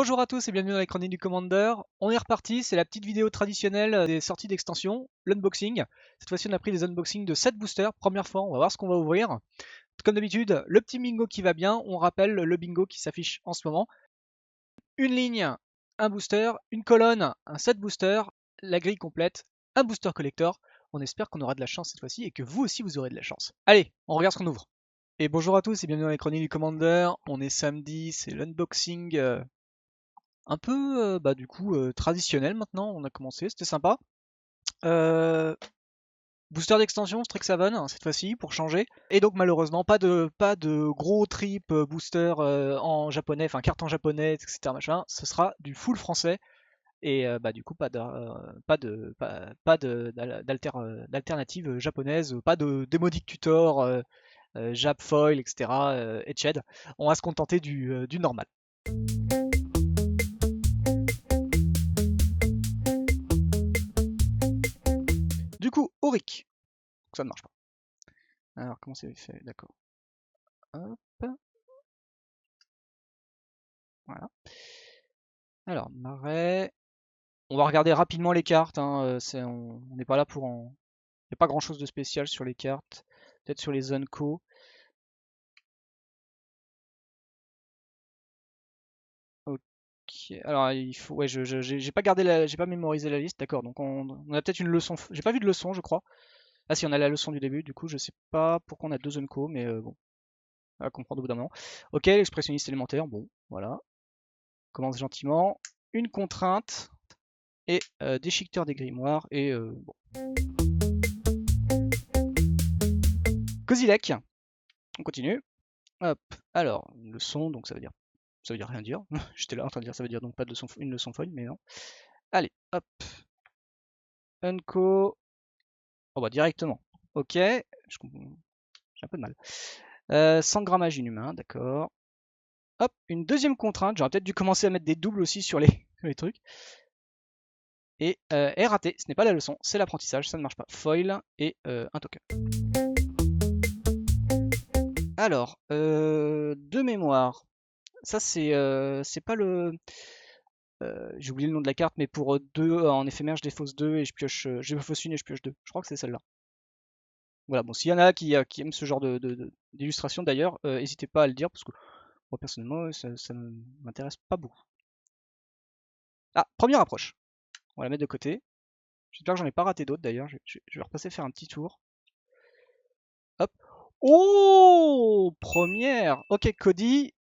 Bonjour à tous et bienvenue dans les chroniques du Commander. On est reparti, c'est la petite vidéo traditionnelle des sorties d'extension, l'unboxing. Cette fois-ci on a pris des unboxings de 7 boosters, première fois, on va voir ce qu'on va ouvrir. Comme d'habitude, le petit bingo qui va bien, on rappelle le bingo qui s'affiche en ce moment. Une ligne, un booster, une colonne, un set booster, la grille complète, un booster collector. On espère qu'on aura de la chance cette fois-ci et que vous aussi vous aurez de la chance. Allez, on regarde ce qu'on ouvre. Et bonjour à tous et bienvenue dans les chroniques du Commander. On est samedi, c'est l'unboxing un peu du coup traditionnel maintenant, on a commencé, c'était sympa. Euh, Booster d'extension, Strixhaven cette fois-ci pour changer. Et donc malheureusement pas de gros trip booster en japonais, enfin carte en japonais, etc. Machin. Ce sera du full français. Et du coup d'alternative japonaise, pas de démodic tutor, Jap foil, etc. Etched. On va se contenter du normal. Du coup, Auric. Ça ne marche pas. Alors, comment c'est fait? D'accord. Hop. Voilà. Alors, Marais. On va regarder rapidement les cartes. Hein, on n'est pas là pour en. Il n'y a pas grand chose de spécial sur les cartes. Peut-être sur les zones co. Ok. Alors, il faut. Ouais, j'ai pas j'ai pas mémorisé la liste. D'accord. Donc, on a peut-être une leçon. J'ai pas vu de leçon, je crois. Ah, si, on a la leçon du début. Du coup, je sais pas pourquoi on a deux zones co, mais bon. On va comprendre au bout d'un moment. Ok, l'expressionniste élémentaire. Bon, voilà. Commence gentiment. Une contrainte. Et déchiqueteur des grimoires. Et bon. Kozilek, on continue. Hop, alors, une leçon, donc ça veut dire rien dire. J'étais là en train de dire ça veut dire donc pas de leçon, une leçon folle, mais non. Allez, hop, Unco, oh bah directement. Ok, j'ai un peu de mal. 100 grammage inhumain, d'accord. Hop, une deuxième contrainte, j'aurais peut-être dû commencer à mettre des doubles aussi sur les trucs. Et raté, ce n'est pas la leçon, c'est l'apprentissage, ça ne marche pas. Foil et un token. Alors, de mémoire, ça c'est pas le. J'ai oublié le nom de la carte, mais pour 2 en éphémère, je défausse 2 et je défausse une et je pioche 2. Je crois que c'est celle-là. Voilà, bon, s'il y en a qui aiment ce genre d'illustration d'ailleurs, n'hésitez pas à le dire parce que moi personnellement, ça ne m'intéresse pas beaucoup. Ah, première approche. On va la mettre de côté. J'espère que j'en ai pas raté d'autres d'ailleurs. Je vais repasser faire un petit tour. Hop. Oh, première. Ok, Cody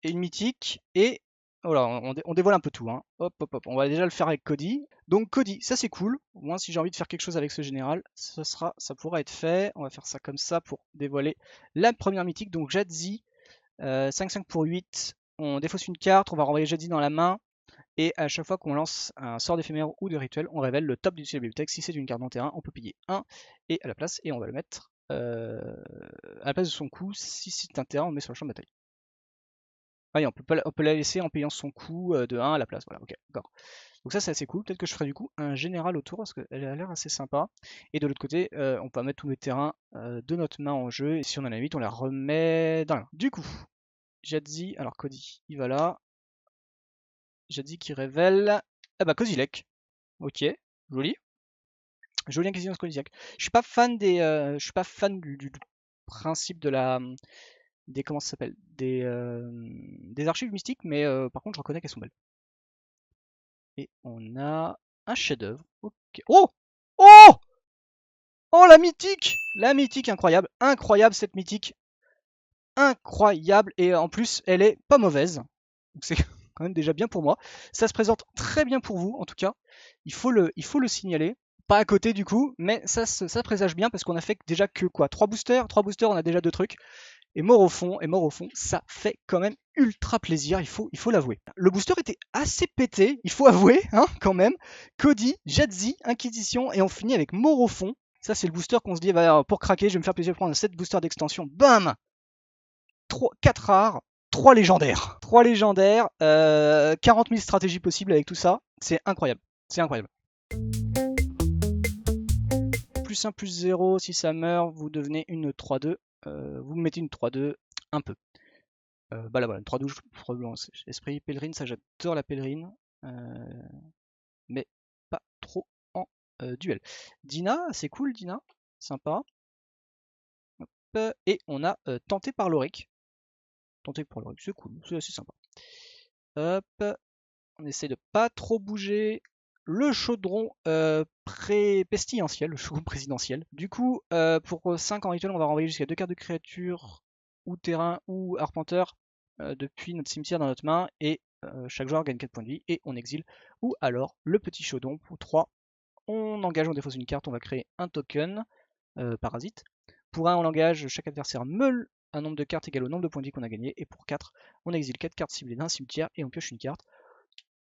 et une mythique et voilà, on dévoile un peu tout. Hein. Hop, hop, hop. On va déjà le faire avec Cody. Donc Cody, ça c'est cool. Au moins, si j'ai envie de faire quelque chose avec ce général, ça pourra être fait. On va faire ça comme ça pour dévoiler la première mythique. Donc Jadzi, 5-5 pour 8. On défausse une carte, on va renvoyer Jadzi dans la main. Et à chaque fois qu'on lance un sort d'éphémère ou de rituel, on révèle le top du dessus de la bibliothèque. Si c'est une carte dans terrain, on peut payer 1 et à la place, et on va le mettre à la place de son coût. Si c'est un terrain, on le met sur le champ de bataille. Ah oui, on peut la laisser en payant son coût de 1 à la place. Voilà, ok, d'accord. Donc ça c'est assez cool. Peut-être que je ferai du coup un général autour parce qu'elle a l'air assez sympa. Et de l'autre côté, on peut mettre tous les terrains de notre main en jeu. Et si on en a 8, on la remet dans la main. Du coup, Jadzi, alors Cody, il va là. Jadzi qui révèle. Ah bah Kozilek. Ok, joli. Jolie inquisition de Kozilek. Je suis pas fan du principe de la des comment ça s'appelle des archives mystiques, mais par contre je reconnais qu'elles sont belles. Et on a un chef-d'œuvre. Ok. Oh! Oh! Oh la mythique! La mythique incroyable. Incroyable cette mythique. Incroyable. Et en plus, elle est pas mauvaise. Donc c'est quand même déjà bien pour moi. Ça se présente très bien pour vous, en tout cas. Il faut le signaler. Pas à côté du coup, mais ça présage bien parce qu'on a fait déjà que quoi 3 boosters. 3 boosters, on a déjà 2 trucs. Et mort au fond, ça fait quand même ultra plaisir, il faut l'avouer. Le booster était assez pété, il faut avouer, hein, quand même. Cody, Jadzi, Inquisition, et on finit avec mort au fond. Ça, c'est le booster qu'on se dit, bah, pour craquer, je vais me faire plaisir de prendre 7 boosters d'extension. Bam 4 rares, 3 légendaires. 3 légendaires, 40 000 stratégies possibles avec tout ça. C'est incroyable. C'est incroyable. Plus 1, plus 0, si ça meurt, vous devenez une 3-2. Vous mettez une 3-2 un peu. Bah là voilà, une 3-12, probablement esprit, pèlerine, ça j'adore la pèlerine, mais pas trop en duel. Dina, c'est cool Dina, sympa. Hop, et on a tenté par l'Auric. Tenté par l'Auric, c'est cool, c'est assez sympa. Hop, on essaie de pas trop bouger. Le chaudron pestilentiel, le chaudron présidentiel. Du coup, pour 5 en rituel, on va renvoyer jusqu'à 2 cartes de créatures, ou terrain, ou arpenteur, depuis notre cimetière dans notre main, et chaque joueur gagne 4 points de vie, et on exile. Ou alors, le petit chaudron, pour 3, on engage, on défausse une carte, on va créer un token, parasite. Pour 1, on engage, chaque adversaire meule un nombre de cartes égal au nombre de points de vie qu'on a gagné, et pour 4, on exile 4 cartes ciblées d'un cimetière, et on pioche une carte.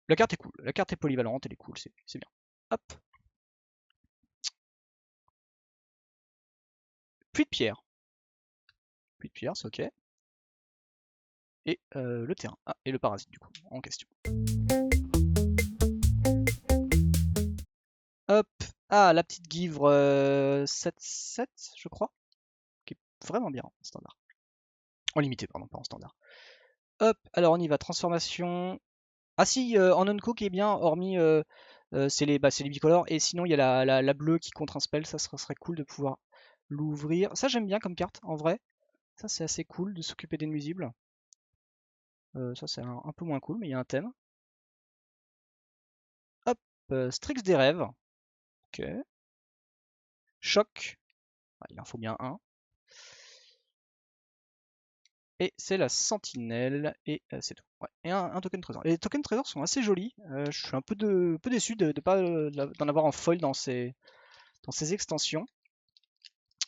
La carte est cool, la carte est polyvalente, elle est cool, c'est bien. Hop. Puits de pierre. Puits de pierre, c'est ok. Et le terrain. Ah, et le parasite du coup, en question. Hop. Ah, la petite Guivre 7-7, je crois. Qui est vraiment bien en standard. En limité, pardon, pas en standard. Hop, alors on y va, transformation. Ah si, en unco qui est bien, hormis c'est les bicolores, et sinon il y a la bleue qui contre un spell, ça serait cool de pouvoir l'ouvrir. Ça j'aime bien comme carte, en vrai. Ça c'est assez cool de s'occuper des nuisibles. Ça c'est un peu moins cool, mais il y a un thème. Hop, Strix des rêves. Ok. Choc. Ah, il en faut bien un. Et c'est la sentinelle, et c'est tout. Ouais. Et un token trésor. Les tokens trésors sont assez jolis. Je suis un peu déçu de ne pas d'en avoir en foil dans ces extensions.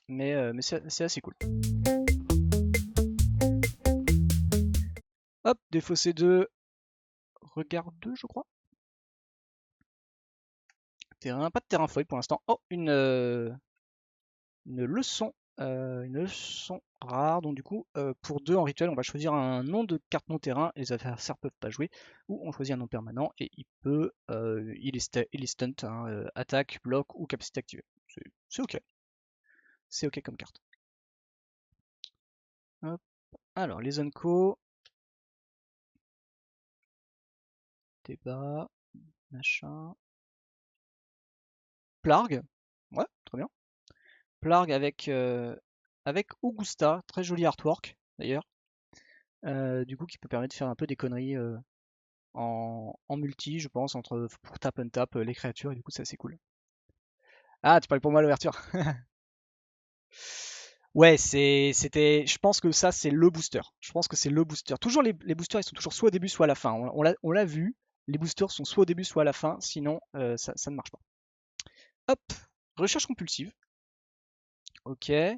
Mais c'est assez cool. Hop, défaussé 2. Regard 2, je crois. Terrain, pas de terrain foil pour l'instant. Oh, une leçon. Une leçon rare. Donc du coup, pour 2 en rituel, on va choisir un nom de carte non terrain. Et les adversaires peuvent pas jouer. Ou on choisit un nom permanent et il peut, il est stunt, hein, attaque, bloc ou capacité activée. C'est ok. C'est ok comme carte. Hop. Alors les unco. Débat. Machin. Plargue. Ouais, très bien. Plargue avec Augusta, très joli artwork d'ailleurs. Du coup, qui peut permettre de faire un peu des conneries en multi, je pense, pour tap and tap les créatures, et du coup, c'est assez cool. Ah, tu parlais pour moi à l'ouverture. Ouais, je pense que ça, c'est le booster. Je pense que c'est le booster. Toujours les boosters, ils sont toujours soit au début, soit à la fin. On l'a vu, les boosters sont soit au début, soit à la fin, sinon ça ne marche pas. Hop, recherche compulsive. Ok. Et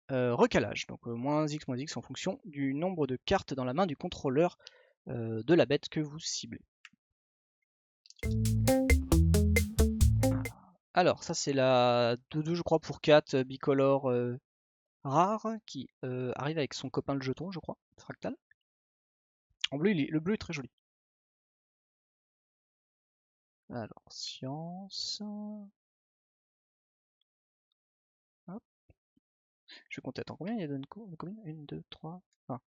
recalage, donc -X en fonction du nombre de cartes dans la main du contrôleur de la bête que vous ciblez. Alors, ça c'est la 2-2 je crois pour 4 bicolore rare qui arrive avec son copain le jeton, je crois, fractal. En bleu, le bleu est très joli. Alors, science. Hop. Je vais compter, attends, combien il y a de communes 1, 2, 3. 1,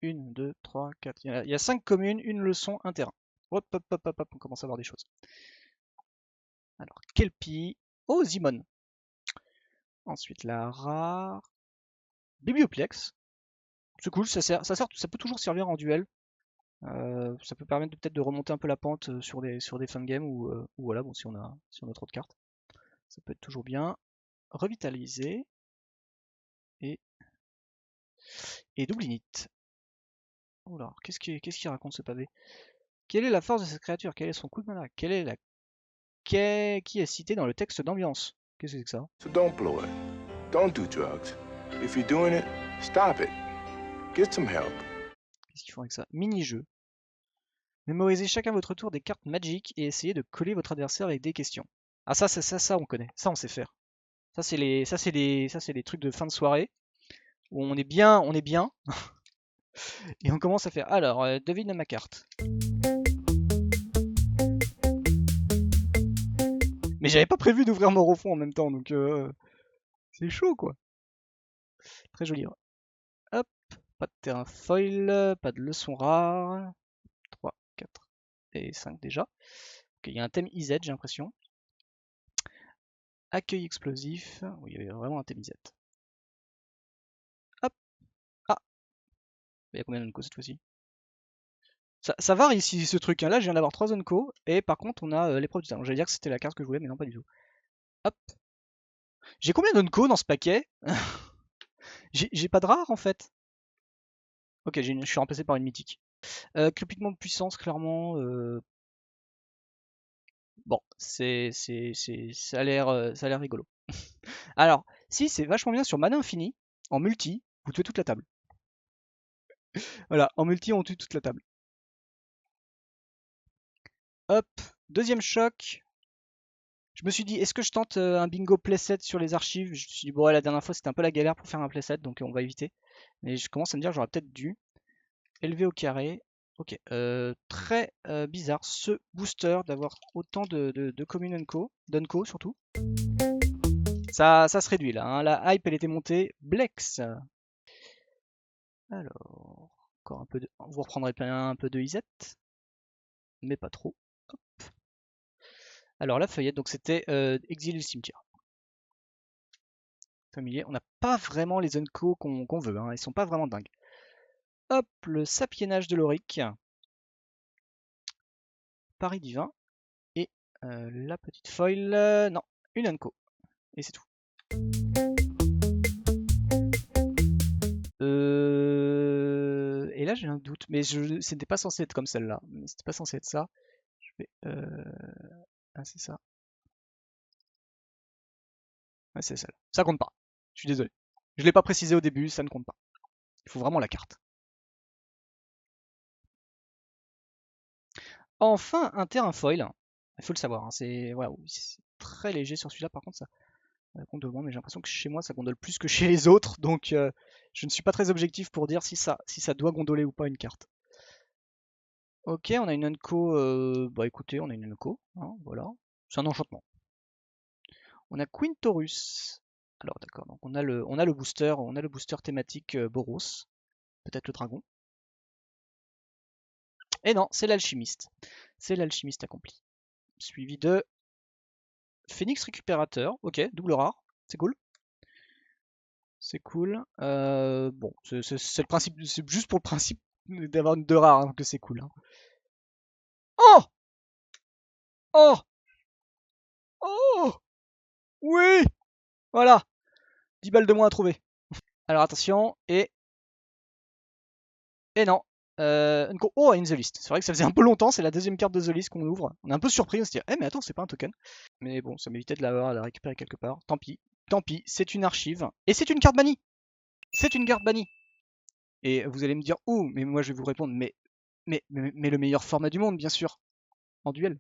2, 3, 4. Il y a 5 communes, une leçon, un terrain. Hop, hop, hop, hop, hop, on commence à voir des choses. Alors, Kelpie. Oh, Zimon. Ensuite, la rare. Biblioplex. C'est cool, ça peut toujours servir en duel. Ça peut permettre peut-être de remonter un peu la pente sur des fins de game ou voilà, bon, si on a trop de cartes. Ça peut être toujours bien. Revitaliser. Et double init. Oula, qu'est-ce qu'il raconte ce pavé? Quelle est la force de cette créature? Quel est son coup de mana? Quelle est la. Qui est cité dans le texte d'ambiance? Qu'est-ce que c'est que ça? So don't blow it. Don't do drugs. If you're doing it, stop it. Get some help. Qu'est-ce qu'ils font avec ça? Mini-jeu. Mémorisez chacun votre tour des cartes magiques et essayez de coller votre adversaire avec des questions. Ah ça on connaît, ça on sait faire. Ça c'est les trucs de fin de soirée où on est bien, et on commence à faire. Alors, devine ma carte. Mais j'avais pas prévu d'ouvrir mon refond en même temps, donc c'est chaud quoi. Très joli. Ouais. Hop. Pas de terrain foil, pas de leçon rare. 3, 4 et 5 déjà. Ok, il y a un thème IZ, j'ai l'impression. Accueil explosif. Oui, il y avait vraiment un thème IZ. Hop. Ah, il y a combien d'unco cette fois-ci? Ça varie ici ce truc. Hein. Là, je viens d'avoir 3 unco. Et par contre, on a l'épreuve du talent. J'allais dire que c'était la carte que je voulais, mais non, pas du tout. Hop. J'ai combien d'unco dans ce paquet? J'ai pas de rare en fait. Ok, je suis remplacé par une mythique. Crépitement de puissance, clairement. Bon, ça a l'air rigolo. Alors, si, c'est vachement bien sur mana infini. En multi, vous tuez toute la table. Voilà, en multi, on tue toute la table. Hop, deuxième choc. Je me suis dit, est-ce que je tente un bingo playset sur les archives? Je me suis dit, bon, ouais, la dernière fois, c'était un peu la galère pour faire un playset, donc on va éviter. Mais je commence à me dire, j'aurais peut-être dû. Élever au carré. Ok, très bizarre ce booster d'avoir autant de communes Dunco surtout. Ça se réduit là, hein. La hype elle était montée. Blex. Alors, encore un peu de. Vous reprendrez un peu de Izet, mais pas trop. Hop. Alors la feuillette, donc c'était exiler le cimetière. Familier, on n'a pas vraiment les unco qu'on veut, hein. Ils sont pas vraiment dingues. Hop, le sapiennage de l'Auric. Paris divin. Et la petite foil. Non, une unco. Et c'est tout. Et là j'ai un doute, mais c'était pas censé être comme celle-là. C'était pas censé être ça. Je vais. Ah c'est ça. Ah c'est celle-là. Ça compte pas. Je suis désolé. Je l'ai pas précisé au début, ça ne compte pas. Il faut vraiment la carte. Enfin un terrain foil. Il faut le savoir. Hein, c'est très léger sur celui-là. Par contre ça gondole moins, mais j'ai l'impression que chez moi ça gondole plus que chez les autres, donc je ne suis pas très objectif pour dire si ça doit gondoler ou pas une carte. Ok, on a une unco, bah écoutez, on a une unco, hein, voilà. C'est un enchantement. On a Queen Taurus. Alors d'accord, donc on a le booster thématique Boros, peut-être le dragon. Et non, c'est l'alchimiste. C'est l'alchimiste accompli. Suivi de Phoenix récupérateur. Ok, double rare, c'est cool. C'est cool. Bon, c'est le principe, c'est juste pour le principe d'avoir une 2 rare hein, que c'est cool. Hein. Oh! Oh! Oh! Oui! Voilà! 10 balles de moins à trouver. Alors attention, et non. Oh, in the list. C'est vrai que ça faisait un peu longtemps, c'est la deuxième carte de the list qu'on ouvre. On est un peu surpris, on se dit, eh mais attends, c'est pas un token. Mais bon, ça m'évitait de l'avoir, de la récupérer quelque part. Tant pis, c'est une archive. Et c'est une carte bannie! C'est une carte bannie! Et vous allez me dire, oh, mais moi je vais vous répondre, mais le meilleur format du monde, bien sûr, en duel.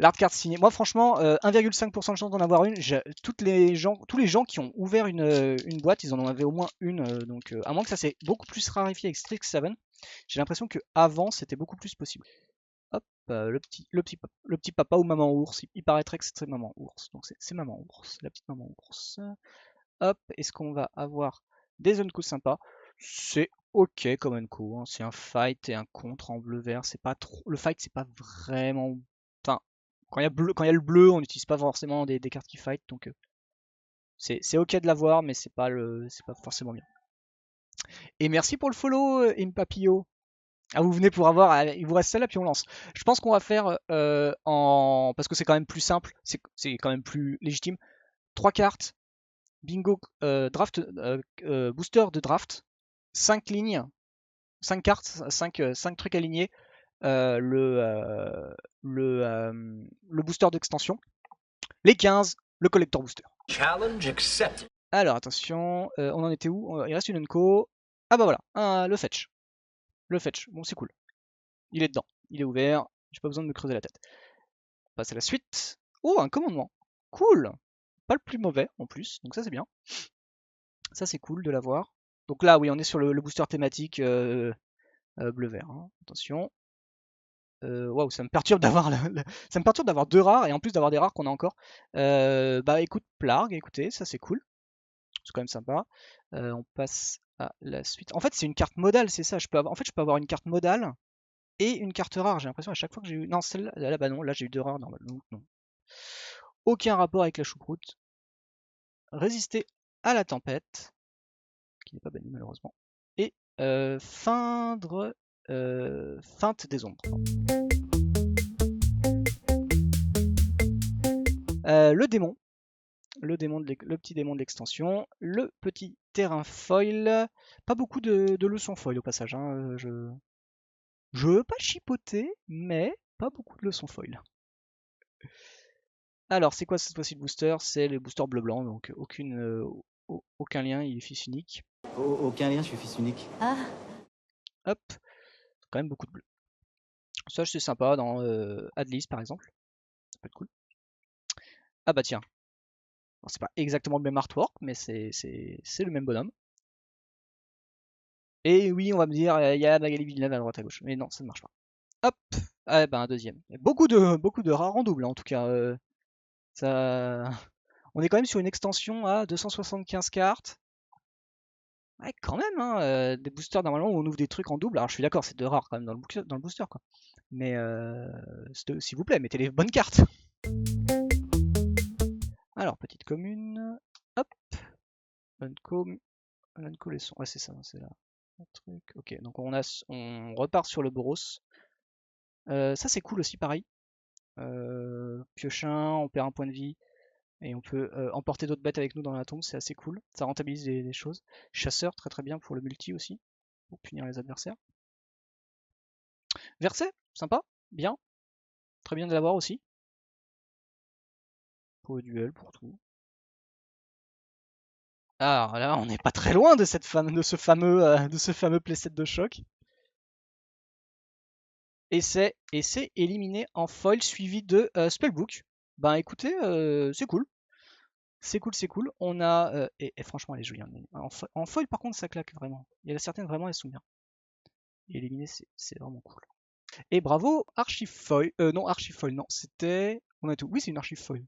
L'art card signée. Moi, franchement, 1,5% de chance d'en avoir une. Tous les gens qui ont ouvert une boîte, ils en avaient au moins une. Donc, à moins que ça s'est beaucoup plus raréfié avec Strixhaven, j'ai l'impression que avant c'était beaucoup plus possible. Hop, le petit papa ou maman ours. Il paraîtrait que c'est maman ours. Donc, c'est maman ours, la petite maman ours. Hop, est-ce qu'on va avoir des unco sympas? C'est ok comme unco. Hein. C'est un fight et un contre en bleu-vert. C'est pas trop. Le fight, c'est pas vraiment. Enfin, quand il y a le bleu, on n'utilise pas forcément des cartes qui fight, donc c'est ok de l'avoir, mais c'est pas forcément bien. Et merci pour le follow, Impapio. Ah, vous venez pour avoir, il vous reste celle-là puis on lance. Je pense qu'on va faire parce que c'est quand même plus simple, c'est quand même plus légitime. 3 cartes, bingo, draft, booster de draft, 5 lignes, 5 cartes, 5 trucs alignés, le booster d'extension, les 15, le collector booster. Challenge accepted. Alors attention, on en était où? Il reste une unco. Ah bah voilà, le fetch. Le fetch, bon c'est cool. Il est dedans, il est ouvert, j'ai pas besoin de me creuser la tête. On passe à la suite. Oh, un commandement. Cool. Pas le plus mauvais en plus, donc ça c'est bien. Ça c'est cool de l'avoir. Donc là oui, on est sur le booster thématique bleu-vert. Hein. Attention. Waouh, ça me perturbe d'avoir ça me perturbe d'avoir 2 rares et en plus d'avoir des rares qu'on a encore. Bah écoute, Plarg, écoutez, ça c'est cool. C'est quand même sympa. On passe à la suite. En fait, c'est une carte modale, c'est ça. En fait, je peux avoir une carte modale et une carte rare. J'ai l'impression à chaque fois que j'ai eu. Non, celle-là, là, bah non, là j'ai eu 2 rares normalement. Non. Aucun rapport avec la choucroute. Résister à la tempête, qui n'est pas banni malheureusement. Et feindre. Feinte des ombres. Le démon. Le petit démon de l'extension. Le petit terrain foil. Pas beaucoup de leçons foil au passage. Hein. Je veux pas chipoter, mais pas beaucoup de leçons foil. Alors, c'est quoi cette fois-ci le booster? C'est le booster bleu-blanc, donc aucun lien, il est fils unique. Aucun lien, je suis fils unique. Ah, Hop, quand même beaucoup de bleu. Ça, c'est sympa dans Adlis par exemple. Ça peut être cool. Ah bah tiens. C'est pas exactement le même artwork, mais c'est le même bonhomme. Et oui, on va me dire, il y a Magali Villeneuve à droite à gauche. Mais non, ça ne marche pas. Hop, ah bah un deuxième. Beaucoup de rares en double, hein, en tout cas. Ça... On est quand même sur une extension à 275 cartes. Ouais, quand même, hein, des boosters, normalement, où on ouvre des trucs en double. Alors, je suis d'accord, c'est de rare quand même dans le booster, quoi. Mais, s'il vous plaît, mettez les bonnes cartes. Alors, petite commune. Hop. Unco les sons. Ouais, c'est ça, c'est là. Truc. Ok, donc on repart sur le Boros. Ça, c'est cool aussi, pareil. Piochin, on perd un point de vie. Et on peut emporter d'autres bêtes avec nous dans la tombe, c'est assez cool. Ça rentabilise des choses. Chasseur, très très bien pour le multi aussi, pour punir les adversaires. Verset, sympa, bien. Très bien de l'avoir aussi. Pour le duel, pour tout. Alors là, on n'est pas très loin de ce fameux playset de choc. Et c'est éliminé en foil suivi de Spellbook. Ben écoutez, c'est cool. C'est cool, c'est cool. On a. Et franchement, elle est jolie. Hein. En foil, par contre, ça claque vraiment. Il y a certaines, vraiment, elles sont bien. Éliminer, c'est vraiment cool. Et bravo, Archifoil. Non, Archifoil, non, c'était. On a tout. Oui, c'est une Archifoil.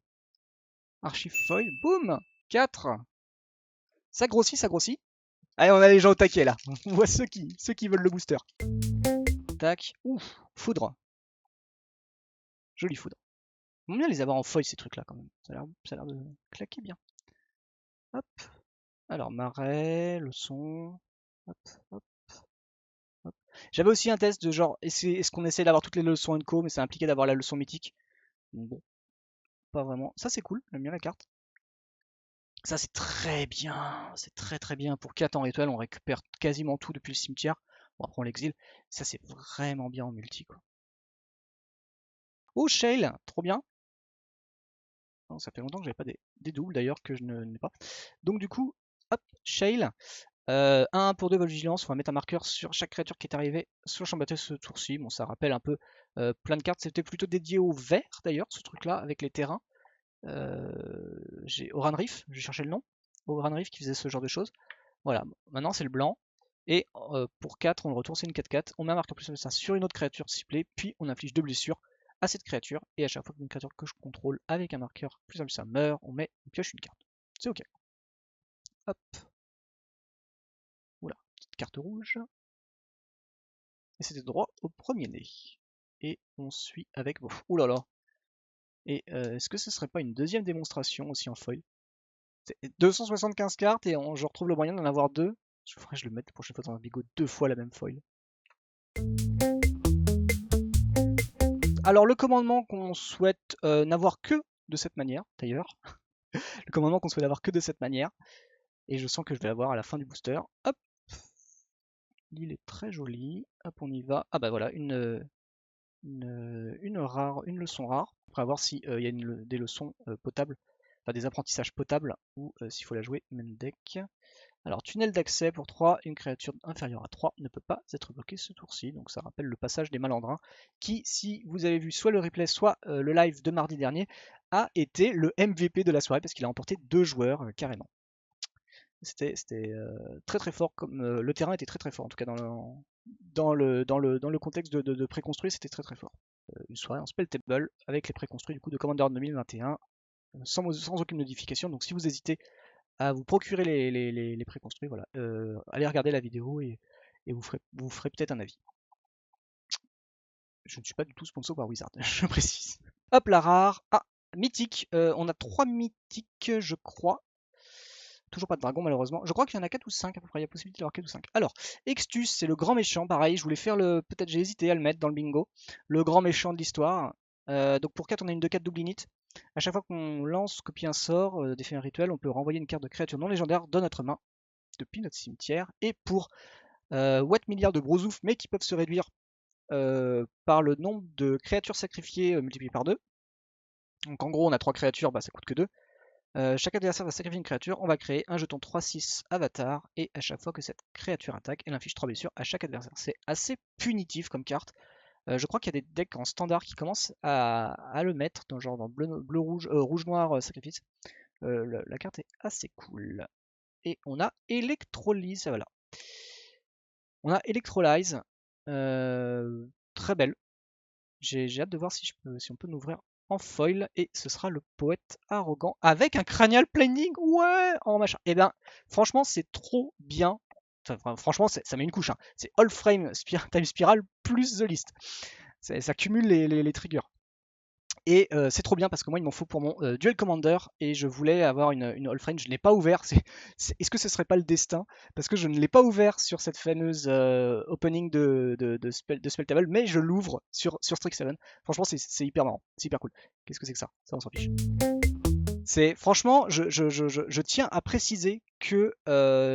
Archifoil, boum 4. Ça grossit, ça grossit. Allez, on a les gens au taquet là. On voit ceux qui veulent le booster. Tac. Ouf, foudre. Jolie foudre. On bien les avoir en foil ces trucs là quand même. Ça a l'air de claquer bien. Hop. Alors, marais, leçon. Hop, hop. J'avais aussi un test de genre, est-ce qu'on essaie d'avoir toutes les leçons co, mais ça impliquait d'avoir la leçon mythique. Bon, pas vraiment. Ça c'est cool, j'aime bien la carte. Ça c'est très bien, c'est très très bien. Pour 4 en rituel, on récupère quasiment tout depuis le cimetière. Bon après on l'exile. Ça c'est vraiment bien en multi quoi. Oh Shale, trop bien. Non, ça fait longtemps que j'avais pas des doubles d'ailleurs que je n'ai pas. Donc du coup, hop, Shale. 1 pour 2 vol vigilance, on va mettre un marqueur sur chaque créature qui est arrivée sur le champ de bataille ce tour-ci. Bon, ça rappelle un peu plein de cartes. C'était plutôt dédié au vert d'ailleurs, ce truc-là, avec les terrains. J'ai Oran Reef, je cherchais le nom. Oran Reef qui faisait ce genre de choses. Voilà, maintenant c'est le blanc. Et pour 4, on le retourne, c'est une 4-4. On met un marqueur plus ça sur une autre créature ciblée, puis on inflige 2 blessures à cette créature. Et à chaque fois qu'une créature que je contrôle avec un marqueur plus ça meurt, on pioche une carte. C'est ok. Hop. Oula, petite carte rouge. Et c'était droit au premier nez. Et on suit avec... Ouh là là. Et est-ce que ce serait pas une deuxième démonstration aussi en foil? 275 cartes et je retrouve le moyen d'en avoir 2. Je ferais je le mette la prochaine fois dans un bigot 2 fois la même foil. Alors le commandement qu'on souhaite n'avoir que de cette manière, d'ailleurs. Le commandement qu'on souhaite avoir que de cette manière. Et je sens que je vais l'avoir à la fin du booster. Hop. L'île est très jolie. Hop, on y va. Ah bah voilà, une leçon rare. Après voir s'il y a des leçons potables, enfin des apprentissages potables, ou s'il faut la jouer même deck. Alors tunnel d'accès pour 3, une créature inférieure à 3 ne peut pas être bloquée ce tour-ci, donc ça rappelle le passage des malandrins, qui, si vous avez vu soit le replay, soit le live de mardi dernier, a été le MVP de la soirée, parce qu'il a emporté 2 joueurs carrément. C'était très très fort, comme le terrain était très très fort, en tout cas dans le contexte de préconstruit, c'était très très fort. Une soirée en spell table avec les préconstruits du coup de Commander 2021, sans aucune modification. Donc si vous hésitez à vous procurer les préconstruits, voilà, allez regarder la vidéo et vous ferez peut-être un avis. Je ne suis pas du tout sponsor par Wizard, je précise. Hop, la rare. Ah, mythique. On a 3 mythiques, je crois. Toujours pas de dragon, malheureusement. Je crois qu'il y en a 4 ou 5 à peu près. Il y a possibilité d'avoir 4 ou 5. Alors, Extus, c'est le grand méchant. Pareil, je voulais faire le. Peut-être j'ai hésité à le mettre dans le bingo. Le grand méchant de l'histoire. Donc pour 4, on a une 2-4 double init. À chaque fois qu'on lance, copie un sort d'effet rituel, on peut renvoyer une carte de créature non légendaire de notre main depuis notre cimetière. Et pour what milliards de gros oufs, mais qui peuvent se réduire par le nombre de créatures sacrifiées multiplié par 2. Donc en gros, on a 3 créatures, bah, ça coûte que 2. Chaque adversaire va sacrifier une créature, on va créer un jeton 3-6 avatar, et à chaque fois que cette créature attaque, elle inflige 3 blessures à chaque adversaire. C'est assez punitif comme carte. Je crois qu'il y a des decks en standard qui commencent à le mettre, genre dans bleu rouge, rouge-noir sacrifice. La carte est assez cool. Et on a Electrolyse, voilà. On a Electrolyse, très belle. J'ai hâte de voir si on peut l'ouvrir en foil, et ce sera le poète arrogant avec un cranial planing, ouais, en machin. Et ben, franchement, c'est trop bien. Enfin, franchement, ça met une couche. Hein. C'est All Frame Time Spiral plus The List. Ça cumule les triggers. Et c'est trop bien parce que moi il m'en faut pour mon Duel Commander et je voulais avoir une All Frame, je ne l'ai pas ouvert. Est-ce que ce serait pas le destin? Parce que je ne l'ai pas ouvert sur cette fameuse opening de Spell Table, mais je l'ouvre sur Strixhaven. Franchement, c'est hyper marrant, c'est hyper cool. Qu'est-ce que c'est que ça? Ça, on s'en fiche. Franchement, je tiens à préciser que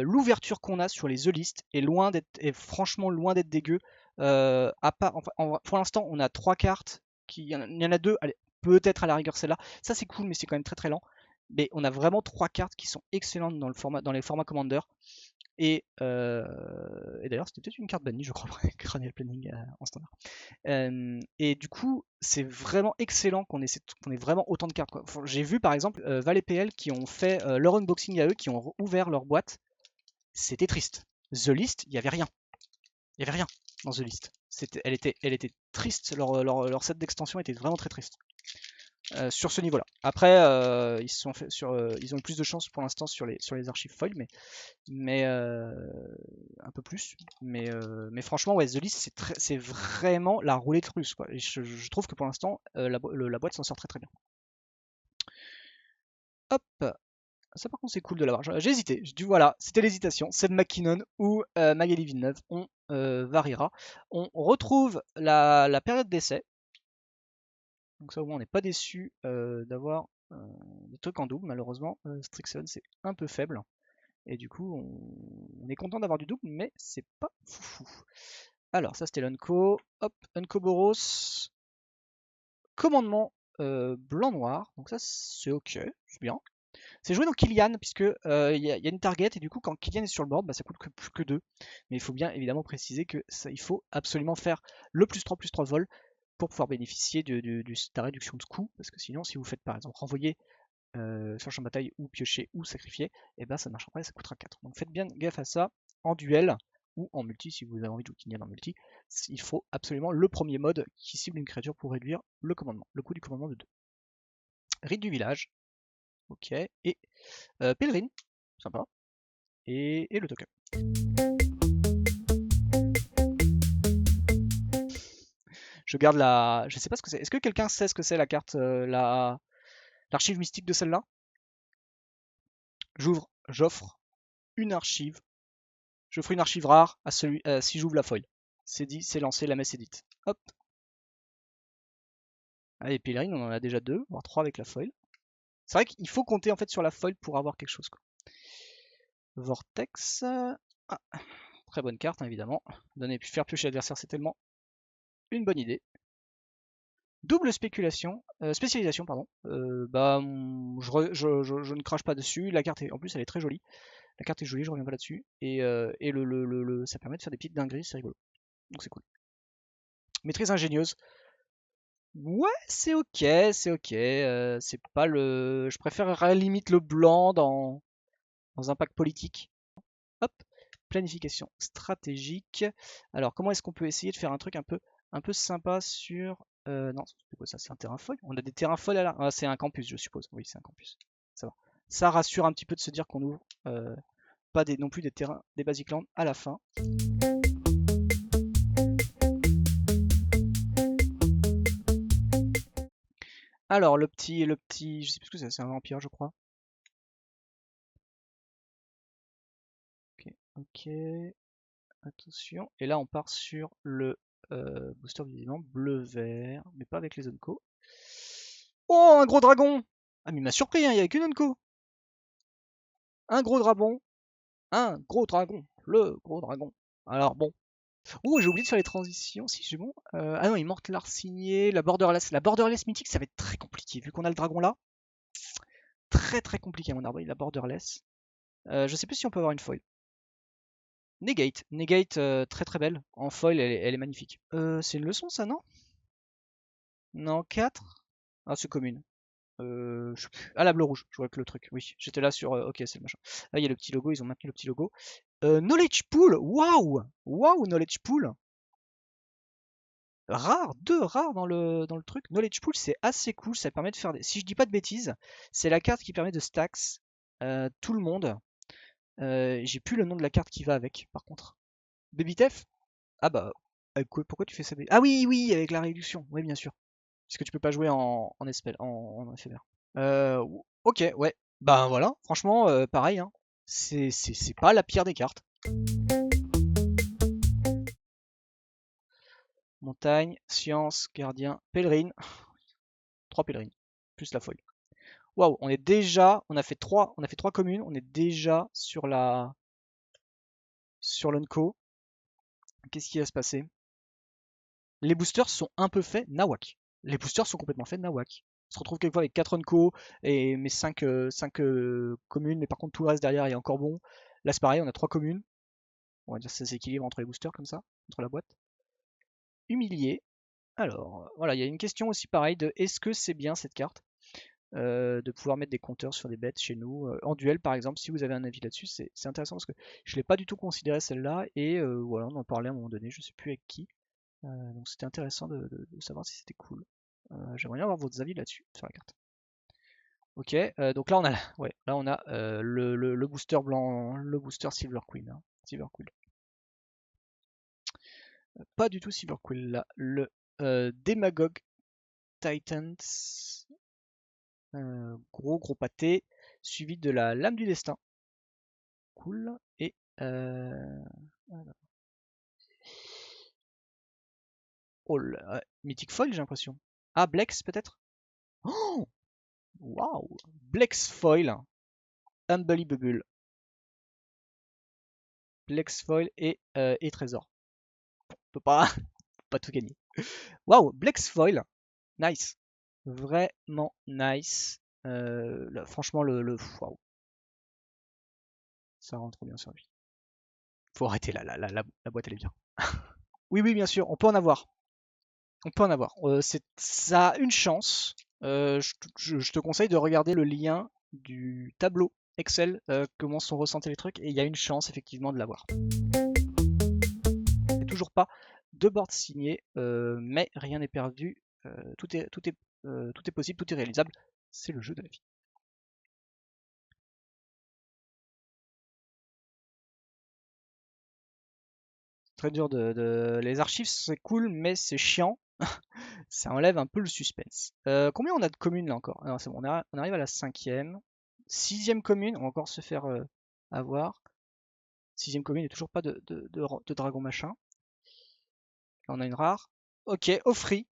l'ouverture qu'on a sur les The List est franchement loin d'être dégueu. Pour l'instant, on a 3 cartes. Il y en a 2, allez, peut-être à la rigueur celle-là. Ça c'est cool, mais c'est quand même très très lent. Mais on a vraiment 3 cartes qui sont excellentes dans les formats Commander. Et d'ailleurs, c'était peut-être une carte bannie, je crois, Cranial Planning en standard. Et du coup, c'est vraiment excellent qu'on ait vraiment autant de cartes. J'ai vu par exemple Val PL qui ont fait leur unboxing à eux, qui ont ouvert leur boîte. C'était triste. The List, il n'y avait rien. Il n'y avait rien dans The List. Elle était triste. Leur set d'extension était vraiment très triste. Sur ce niveau-là. Après, ils ont eu plus de chance pour l'instant sur les archives foil, mais un peu plus. Mais franchement, ouais, The List, c'est vraiment la roulette russe. Quoi. Et je trouve que pour l'instant, la boîte s'en sort très très bien. Hop, ça par contre c'est cool de l'avoir. J'ai hésité, j'ai dit voilà, c'était l'hésitation. Seb McKinnon ou Magali Villeneuve, on variera. On retrouve la période d'essai. Donc ça au moins on n'est pas déçu d'avoir des trucs en double. Malheureusement, Strixhaven c'est un peu faible. Et du coup, on est content d'avoir du double, mais c'est pas foufou. Alors, ça c'était l'Unco. Hop, Unco Boros. Commandement blanc-noir. Donc ça, c'est ok, c'est bien. C'est joué dans Killian, puisque il y a une target, et du coup, quand Killian est sur le board, bah, ça coûte plus que 2. Mais il faut bien évidemment préciser que il faut absolument faire le +3/+3 vol pour pouvoir bénéficier de la réduction de coût. Parce que sinon, si vous faites par exemple renvoyer sur le champ de bataille ou piocher ou sacrifier, et ben ça ne marchera pas et ça coûtera 4. Donc faites bien gaffe à ça en duel ou en multi si vous avez envie de jouer Killian en multi. Il faut absolument le premier mode qui cible une créature pour réduire le coût du commandement de 2. Rite du village, ok, et pèlerine, sympa, et le token. Je garde la. Je sais pas ce que c'est. Est-ce que quelqu'un sait ce que c'est la carte, l'archive mystique de celle-là? J'offre une archive. J'offre une archive rare à celui si j'ouvre la foil. C'est dit, c'est lancé, la messe est dite. Hop. Allez, pèlerine, on en a déjà 2, voire 3 avec la foil. C'est vrai qu'il faut compter en fait sur la foil pour avoir quelque chose. Quoi. Vortex. Ah, très bonne carte, hein, évidemment. Faire piocher l'adversaire, c'est tellement une bonne idée. Double spécialisation, pardon. Je ne crache pas dessus. La carte en plus, elle est très jolie. La carte est jolie, je reviens pas là-dessus. Et ça permet de faire des petites dingueries, c'est rigolo. Donc c'est cool. Maîtrise ingénieuse. Ouais, c'est ok, c'est ok. C'est pas le. Je préfère à la limite le blanc dans un pack politique. Hop, planification stratégique. Alors, comment est-ce qu'on peut essayer de faire un truc un peu sympa sur... non, c'est quoi ça? C'est un terrain foil? On a des terrains foils là? Ah, c'est un campus, je suppose. Oui, c'est un campus. Ça va. Ça rassure un petit peu de se dire qu'on ouvre pas non plus des terrains, des basic lands à la fin. Alors, le petit, je sais plus ce que c'est un vampire, je crois. Ok, ok. Attention. Et là, on part sur le booster visiblement bleu-vert, mais pas avec les Onco. Oh, un gros dragon! Ah, mais il m'a surpris, hein, il n'y avait qu'une Onco. Un gros dragon. Un gros dragon. Le gros dragon. Alors, bon. Oh, j'ai oublié de faire les transitions, si j'ai bon. Ah non, il manque l'arsigné, la borderless. La borderless mythique, ça va être très compliqué. Vu qu'on a le dragon là, très très compliqué à mon arbre, la borderless. Je sais plus si on peut avoir une foil. Negate. Negate, très très belle. En foil, elle est magnifique. C'est une leçon ça, non? Non, 4. Ah, c'est commune. Je sais plus. Ah, la bleu rouge, je vois que le truc. Oui, j'étais là sur. Ok, c'est le machin. Là, il y a le petit logo, ils ont maintenu le petit logo. Knowledge Pool, waouh! Waouh, Knowledge Pool! Rare, deux rares dans le truc. Knowledge Pool, c'est assez cool, ça permet de faire des. Si je dis pas de bêtises, c'est la carte qui permet de stacks tout le monde. J'ai plus le nom de la carte qui va avec, par contre. Baby Tef? Ah bah, pourquoi tu fais ça? Ah oui, oui, avec la réduction, oui, bien sûr. Parce que tu peux pas jouer en éphémère. Ok, ouais. Ben voilà, franchement, pareil, hein. C'est pas la pire des cartes. Montagne, science, gardien, pèlerine. 3 pèlerines, plus la folle. Waouh, on a fait trois communes, on est déjà sur l'Unco. Qu'est-ce qui va se passer? Les boosters sont un peu faits nawak. Les boosters sont complètement faits nawak. On se retrouve quelquefois avec 4 Unco et mes 5 communes, mais par contre tout le reste derrière est encore bon. Là c'est pareil, on a 3 communes. On va dire que ça s'équilibre entre les boosters comme ça, entre la boîte. Humilié. Alors, voilà, il y a une question aussi pareille de est-ce que c'est bien cette carte de pouvoir mettre des compteurs sur des bêtes chez nous. En duel par exemple, si vous avez un avis là-dessus, c'est intéressant parce que je ne l'ai pas du tout considéré celle-là et voilà, on en parlait à un moment donné, je ne sais plus avec qui. Donc c'était intéressant de savoir si c'était cool. J'aimerais bien avoir vos avis là-dessus, sur la carte. Ok, donc là on a, ouais, là on a le booster blanc, le booster Silver Queen. Hein, Silver Queen. Pas du tout Silver Quill là. Le Demagogue Titans. Gros pâté. Suivi de la Lame du Destin. Cool. Et oh là, Mythic Foil j'ai l'impression. Ah, Blex peut-être. Oh, waouh. Blex Foil. Unbelievable. Blex Foil et Trésor. On peut pas, pas tout gagner. Waouh, Blex Foil. Nice. Vraiment nice. Là, franchement, waouh. Ça rentre trop bien sur lui. Faut arrêter là, la boîte elle est bien. Oui, oui, bien sûr, on peut en avoir. On peut en avoir. Ça a une chance. Je te conseille de regarder le lien du tableau Excel, comment sont ressentis les trucs, et il y a une chance effectivement de l'avoir. Toujours pas de board signé, mais rien n'est perdu. Tout est possible, tout est réalisable. C'est le jeu de la vie. Très dur Les archives, c'est cool, mais c'est chiant. Ça enlève un peu le suspense. Combien on a de communes là encore? C'est bon, on arrive à la 5e. 6e commune, on va encore se faire avoir. 6e commune, il n'y a toujours pas de dragon machin. Là, on a une rare. Ok, Offri.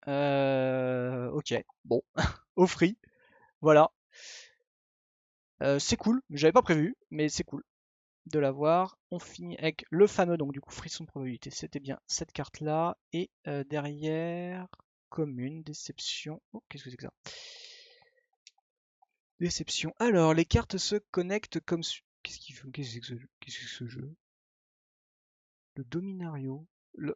Ok, bon, Offri. Voilà. C'est cool, j'avais pas prévu, mais c'est cool de l'avoir. On finit avec le fameux, donc du coup, frisson de probabilité. C'était bien cette carte-là. Et derrière, commune, déception. Oh, qu'est-ce que c'est que ça? Déception. Alors, les cartes se connectent comme... Qu'est-ce qu'il faut? Qu'est-ce que c'est que ce jeu? Le Dominario.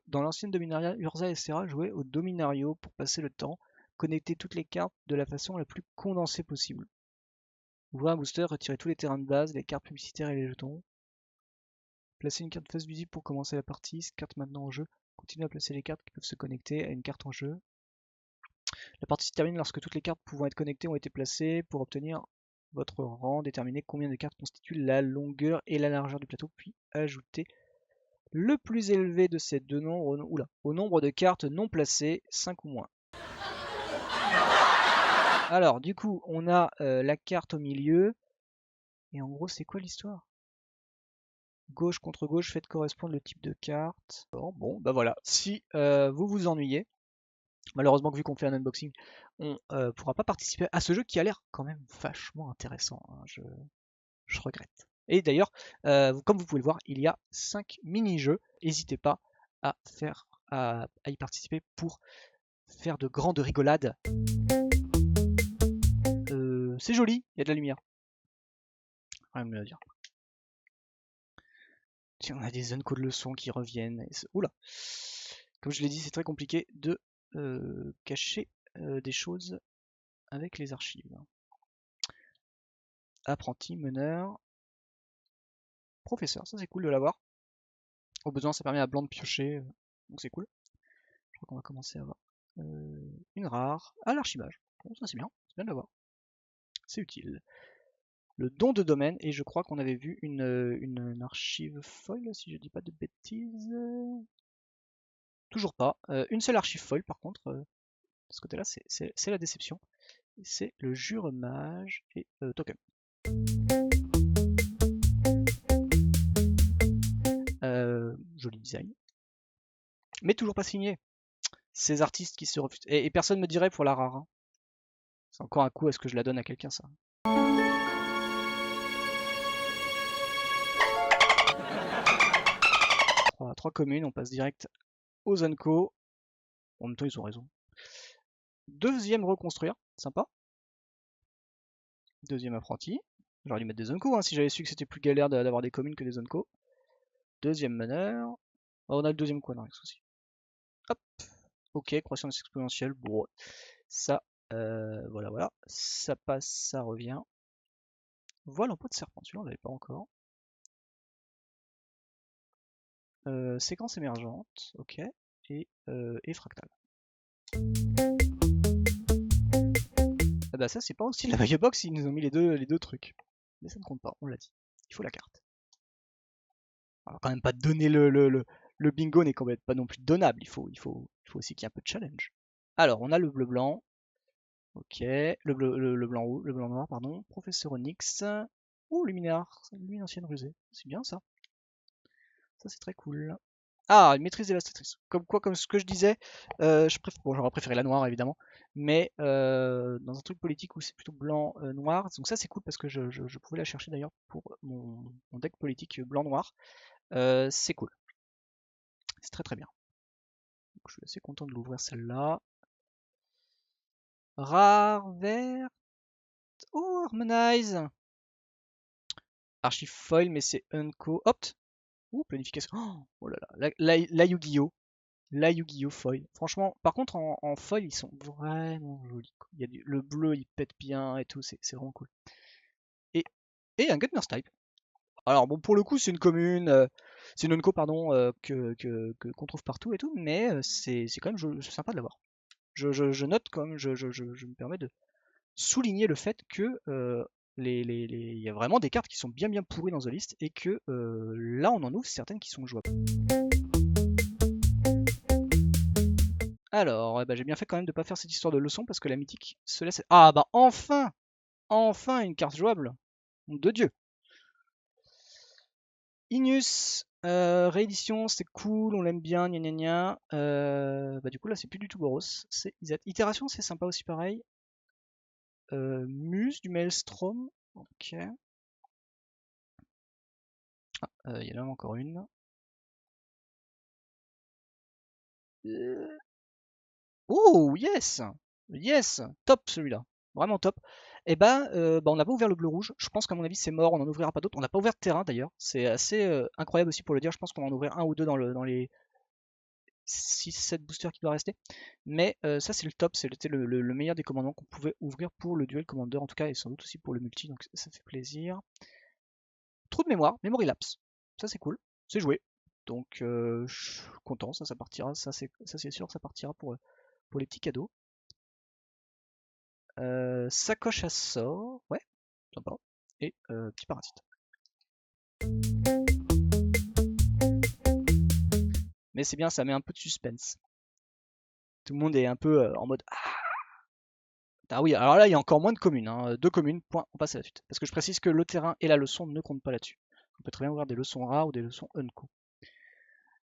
Dans l'ancienne Dominaria, Urza et Serra jouaient au Dominario pour passer le temps, connecter toutes les cartes de la façon la plus condensée possible. Ouvrez un booster, retirez tous les terrains de base, les cartes publicitaires et les jetons. Placez une carte face visible pour commencer la partie. Cette carte maintenant en jeu. Continuez à placer les cartes qui peuvent se connecter à une carte en jeu. La partie se termine lorsque toutes les cartes pouvant être connectées ont été placées. Pour obtenir votre rang, déterminez combien de cartes constituent la longueur et la largeur du plateau, puis ajoutez le plus élevé de ces deux nombres au nombre de cartes non placées, 5 ou moins. Alors, du coup, on a la carte au milieu. Et en gros, c'est quoi l'histoire? Gauche contre gauche, faites correspondre le type de carte. Bon, bah voilà. Si vous vous ennuyez, malheureusement, vu qu'on fait un unboxing, on pourra pas participer à ce jeu qui a l'air quand même vachement intéressant. Hein, je regrette. Et d'ailleurs, comme vous pouvez le voir, il y a 5 mini-jeux. N'hésitez pas à y participer pour faire de grandes rigolades. C'est joli, il y a de la lumière. Rien de mieux à dire. Tiens, on a des uncodes de leçons qui reviennent. Oula. Comme je l'ai dit, c'est très compliqué de cacher des choses avec les archives. Apprenti, meneur, professeur, ça c'est cool de l'avoir. Au besoin, ça permet à Blanc de piocher, donc c'est cool. Je crois qu'on va commencer à avoir une rare. Ah, l'archivage. Bon, ça c'est bien de l'avoir. C'est utile. Le don de domaine, et je crois qu'on avait vu une archive foil, si je dis pas de bêtises. Toujours pas. Une seule archive foil, par contre. De ce côté-là, c'est la déception. C'est le jure mage et token. Joli design. Mais toujours pas signé. Ces artistes qui se refusent. Et personne me dirait pour la rare. Hein. C'est encore un coup, est-ce que je la donne à quelqu'un ça? Trois communes, on passe direct aux Unco. En même temps, ils ont raison. Deuxième reconstruire, sympa. Deuxième apprenti. J'aurais dû mettre des Unco hein, si j'avais su que c'était plus galère d'avoir des communes que des Unco. Deuxième meneur. Oh, on a le deuxième quadrix aussi. Hop. Ok, croissance exponentielle. Bon, ça, voilà. Ça passe, ça revient. Voilà un pot de serpent, celui-là on l'avait pas encore. Séquence émergente, ok. Et fractale. Ah bah ça c'est pas aussi la value box, ils nous ont mis les deux trucs. Mais ça ne compte pas, on l'a dit. Il faut la carte. Alors quand même pas donner le bingo n'est quand même pas non plus donnable, il faut aussi qu'il y ait un peu de challenge. Alors on a le bleu-blanc. Ok, le blanc noir, pardon. Professeur Onyx. Ouh, luminancienne rusée. C'est bien ça. Ça c'est très cool. Ah, une maîtrise dévastatrice. Comme ce que je disais, j'aurais préféré la noire évidemment, mais dans un truc politique où c'est plutôt blanc-noir, donc ça c'est cool parce que je pouvais la chercher d'ailleurs pour mon deck politique blanc-noir. C'est cool. C'est très très bien. Donc, je suis assez content de l'ouvrir celle-là. Rare, verte. Oh, Harmonize. Archive foil, mais c'est Unco. Opt. Ouh, planification. Oh là là. La Yu-Gi-Oh! La Yu-Gi-Oh! Foil. Franchement, par contre, en foil, ils sont vraiment jolis. Il y a le bleu, il pète bien et tout. C'est vraiment cool. Et un Gunner's Type. Alors, bon, pour le coup, c'est une commune. C'est une Unco, pardon, qu'on trouve partout et tout. Mais c'est quand même sympa de l'avoir. Je note comme je me permets de souligner le fait que il y a vraiment des cartes qui sont bien pourries dans The List et que là on en ouvre certaines qui sont jouables. Alors, bah, j'ai bien fait quand même de pas faire cette histoire de leçon parce que la mythique se laisse. Ah bah enfin une carte jouable de Dieu. Inus, réédition, c'est cool, on l'aime bien, gna gna gna. Bah du coup là c'est plus du tout Boros, c'est Izet. Itération c'est sympa aussi pareil. Muse du Maelstrom, ok. Il y en a encore une. Oh yes! Yes! Top celui-là. Vraiment top. Et bah, on n'a pas ouvert le bleu-rouge. Je pense qu'à mon avis c'est mort, on n'en ouvrira pas d'autres. On n'a pas ouvert de terrain d'ailleurs. C'est assez incroyable aussi pour le dire. Je pense qu'on va en ouvrir un ou deux dans les 6-7 boosters qui doivent rester. Mais ça c'est le top, c'était le meilleur des commandements qu'on pouvait ouvrir pour le duel commander en tout cas, et sans doute aussi pour le multi, donc ça fait plaisir. Trou de mémoire, memory lapse, ça c'est cool, c'est joué. Donc je suis content, ça partira, ça c'est sûr, ça partira pour les petits cadeaux. Sacoche à sort, ouais, sympa. Et petit parasite. Mais c'est bien, ça met un peu de suspense. Tout le monde est un peu en mode ah oui, alors là il y a encore moins de communes, hein. 2 communes, point, on passe à la suite. Parce que je précise que le terrain et la leçon ne comptent pas là-dessus. On peut très bien ouvrir des leçons rares ou des leçons unco.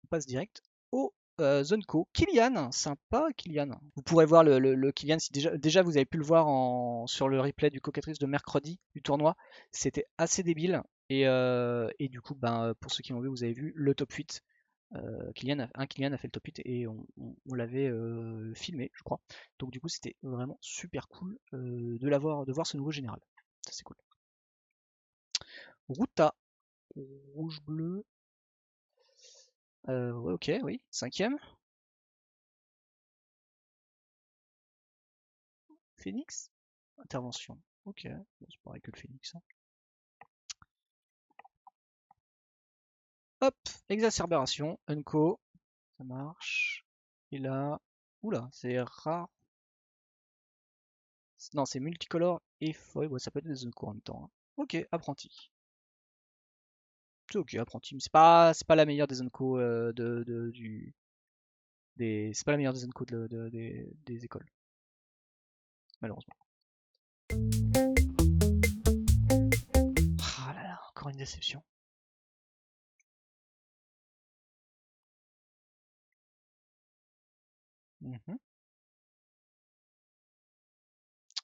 On passe direct au Zonko. Kylian, sympa Kylian. Vous pourrez voir le Kylian si déjà vous avez pu le voir sur le replay du Cocatrice de mercredi du tournoi. C'était assez débile. Et du coup, ben, pour ceux qui l'ont vu, vous avez vu le top 8. Kylian a fait le top 8 et on l'avait filmé, je crois. Donc du coup, c'était vraiment super cool de voir ce nouveau général. Ça c'est cool. Ruta, rouge-bleu. Ouais, ok, oui. 5ème. Phoenix. Intervention. Ok, bon, c'est pareil que le Phoenix. Hein. Hop, exacerbation, Unco. Ça marche. Et là. Oula, c'est rare. Non, c'est multicolore et foil. Ouais, ça peut être des Unco en même temps. Hein. Ok, apprenti. C'est ok, apprenti. Mais c'est pas la meilleure des Unco c'est pas la meilleure des Unco des écoles. Malheureusement. Ah là là, encore une déception.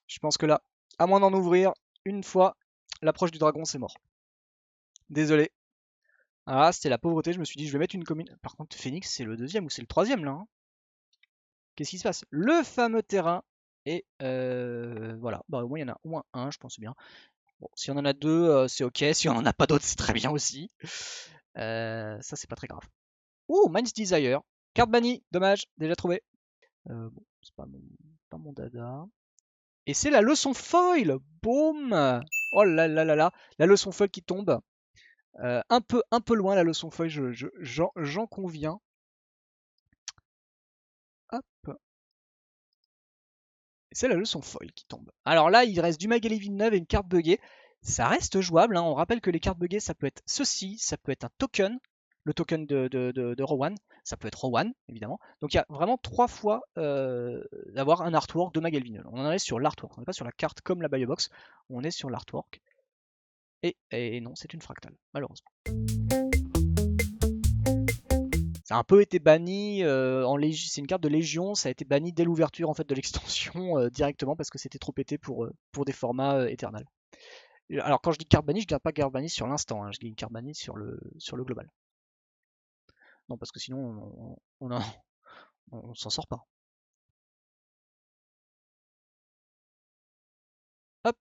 Je pense que là, à moins d'en ouvrir une fois, l'approche du dragon, c'est mort. Désolé. Ah, c'était la pauvreté, je me suis dit, je vais mettre une commune. Par contre, Phoenix, c'est le 2e ou c'est le 3e là. Hein. Qu'est-ce qui se passe? Le fameux terrain. Et voilà. Bah, au moins, il y en a au moins un, je pense bien. Bon, si on en a 2, c'est ok. Si on en a pas d'autres, c'est très bien aussi. Ça, c'est pas très grave. Oh, Mind's Desire. Carte bannie, dommage, déjà trouvé. Bon, c'est pas mon dada. Et c'est la leçon foil. Boum. Oh là là là là. La leçon foil qui tombe. Un peu loin la leçon foil, j'en conviens. Hop. C'est la leçon foil qui tombe. Alors là, il reste du Magali Villeneuve et une carte buggée. Ça reste jouable. Hein. On rappelle que les cartes buggées, ça peut être ceci, ça peut être un token, le token de Rowan, ça peut être Rowan, évidemment. Donc il y a vraiment 3 fois d'avoir un artwork de Magali Villeneuve. On en est sur l'artwork, on n'est pas sur la carte comme la Biobox, on est sur l'artwork. Et non, c'est une fractale, malheureusement. Ça a un peu été banni c'est une carte de Légion, ça a été banni dès l'ouverture en fait de l'extension directement parce que c'était trop pété pour des formats Eternal. Alors quand je dis carte bannie, je ne garde pas carte bannie sur l'instant, hein, je dis une carte bannie sur le global. Non, parce que sinon on s'en sort pas. Hop.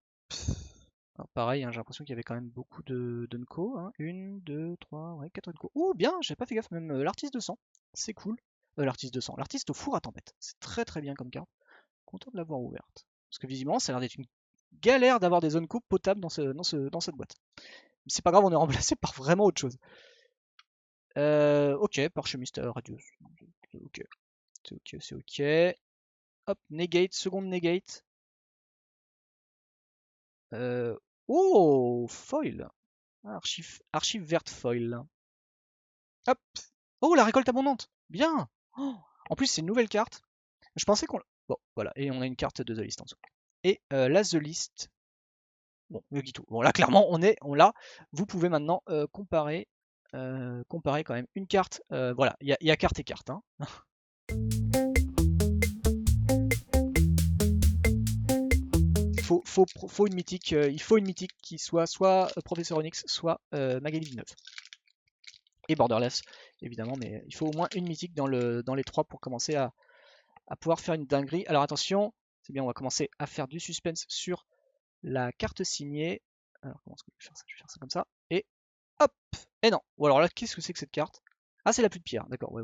Alors pareil, hein, j'ai l'impression qu'il y avait quand même beaucoup de Unco. Hein. 1, 2, 3, ouais, 4 Unco. Oh bien, j'avais pas fait gaffe, même l'artiste de sang. C'est cool. L'artiste de sang. L'artiste au four à tempête. C'est très très bien comme carte. Content de l'avoir ouverte. Parce que visiblement, ça a l'air d'être une galère d'avoir des Unco potables dans cette boîte. Mais c'est pas grave, on est remplacé par vraiment autre chose. Ok, parchemiste radius. Ok. C'est ok, c'est ok. Hop, negate, seconde negate. Oh, foil. Archive verte foil. Hop. Oh, la récolte abondante. Bien. Oh, en plus, c'est une nouvelle carte. Je pensais qu'on... Bon, voilà. Et on a une carte de The List en dessous. Et la The List. Bon, le Guito. Bon, là, clairement, on l'a. Vous pouvez maintenant comparer quand même une carte. Voilà, il y a carte et carte. Hein. Faut une mythique, il faut une mythique qui soit Professeur Onyx, soit Magali Villeneuve. Et Borderless, évidemment, mais il faut au moins une mythique dans les 3 pour commencer à pouvoir faire une dinguerie. Alors attention, c'est bien, on va commencer à faire du suspense sur la carte signée. Alors comment est-ce que je vais faire ça? Je vais faire ça comme ça. Et hop. Et non. Ou alors là, qu'est-ce que c'est que cette carte? Ah, c'est la pluie de pierre. D'accord, ouais,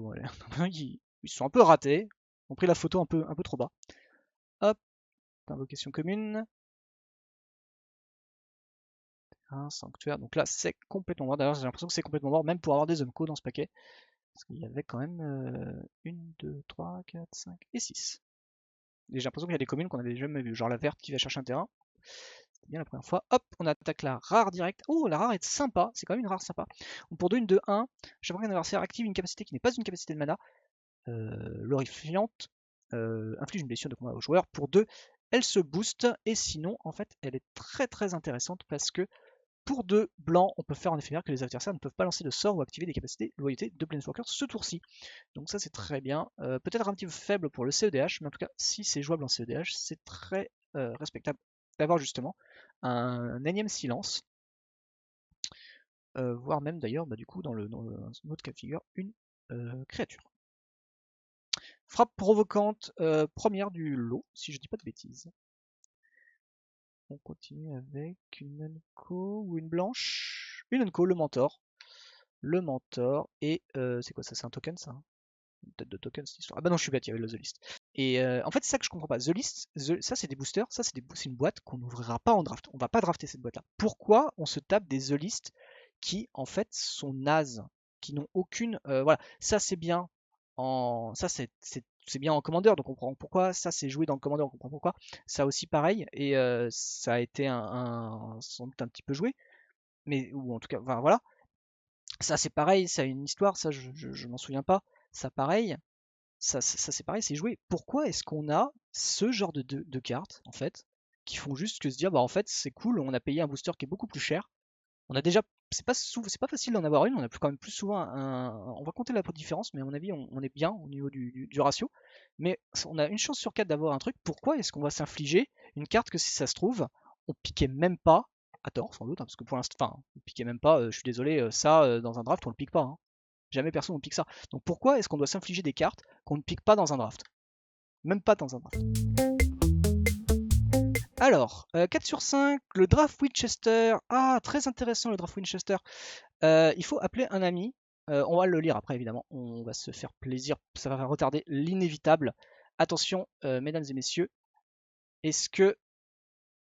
Ils se sont un peu ratés. Ils ont pris la photo un peu trop bas. Hop, invocation commune. Un sanctuaire. Donc là, c'est complètement mort. D'ailleurs, j'ai l'impression que c'est complètement mort, même pour avoir des unco dans ce paquet. Parce qu'il y avait quand même 1, 2, 3, 4, 5 et 6. Et j'ai l'impression qu'il y a des communes qu'on avait jamais vues. Genre la verte qui va chercher un terrain. C'était bien la première fois. Hop, on attaque la rare direct. Oh, la rare est sympa. C'est quand même une rare sympa. Donc pour 2, une 2, 1. Chaque fois qu'un adversaire active une capacité qui n'est pas une capacité de mana, l'horrifiante inflige une blessure de combat au joueur. Pour 2, elle se booste. Et sinon, en fait, elle est très très intéressante parce que pour 2 blancs, on peut faire en éphémère que les adversaires ne peuvent pas lancer de sort ou activer des capacités de loyauté de Planeswalker ce tour-ci. Donc ça c'est très bien. Peut-être un petit peu faible pour le CEDH, mais en tout cas si c'est jouable en CEDH, c'est très respectable d'avoir justement un énième silence. Voire même d'ailleurs du coup dans le autre cas de figure, une créature. Frappe provocante, première du lot, si je dis pas de bêtises. On continue avec une unco ou une blanche. Une unco, le mentor. Le mentor, et c'est quoi ça? C'est un token ça? Une tête de token cette histoire. Ah bah non, je suis bête, il y avait le The List. Et en fait, c'est ça que je comprends pas. The List, ça c'est des boosters, ça c'est une boîte qu'on n'ouvrira pas en draft. On va pas drafter cette boîte là. Pourquoi on se tape des The List qui en fait sont nazes, qui n'ont aucune. Voilà, ça c'est bien en. Ça c'est bien en commandeur, donc on comprend pourquoi. Ça c'est joué dans le commandeur, on comprend pourquoi. Ça aussi pareil, et ça a été sans doute un petit peu joué. Mais, ou en tout cas, enfin, voilà. Ça c'est pareil, ça a une histoire, ça je m'en souviens pas. Ça pareil, ça c'est pareil, c'est joué. Pourquoi est-ce qu'on a ce genre de cartes, en fait, qui font juste que se dire, bah en fait c'est cool, on a payé un booster qui est beaucoup plus cher. On a déjà, c'est pas facile d'en avoir une, on a quand même plus souvent on va compter la différence, mais à mon avis on est bien au niveau du ratio. Mais on a une chance sur 4 d'avoir un truc, pourquoi est-ce qu'on va s'infliger une carte que si ça se trouve, on piquait même pas, à tort sans doute, hein, parce que pour l'instant, enfin, on piquait même pas, je suis désolé, ça dans un draft on le pique pas, hein. Jamais personne ne pique ça. Donc pourquoi est-ce qu'on doit s'infliger des cartes qu'on ne pique pas dans un draft? Même pas dans un draft. Alors, 4 sur 5, le draft Winchester. Ah, très intéressant le draft Winchester. Il faut appeler un ami. On va le lire après, évidemment. On va se faire plaisir. Ça va retarder l'inévitable. Attention, mesdames et messieurs. Est-ce que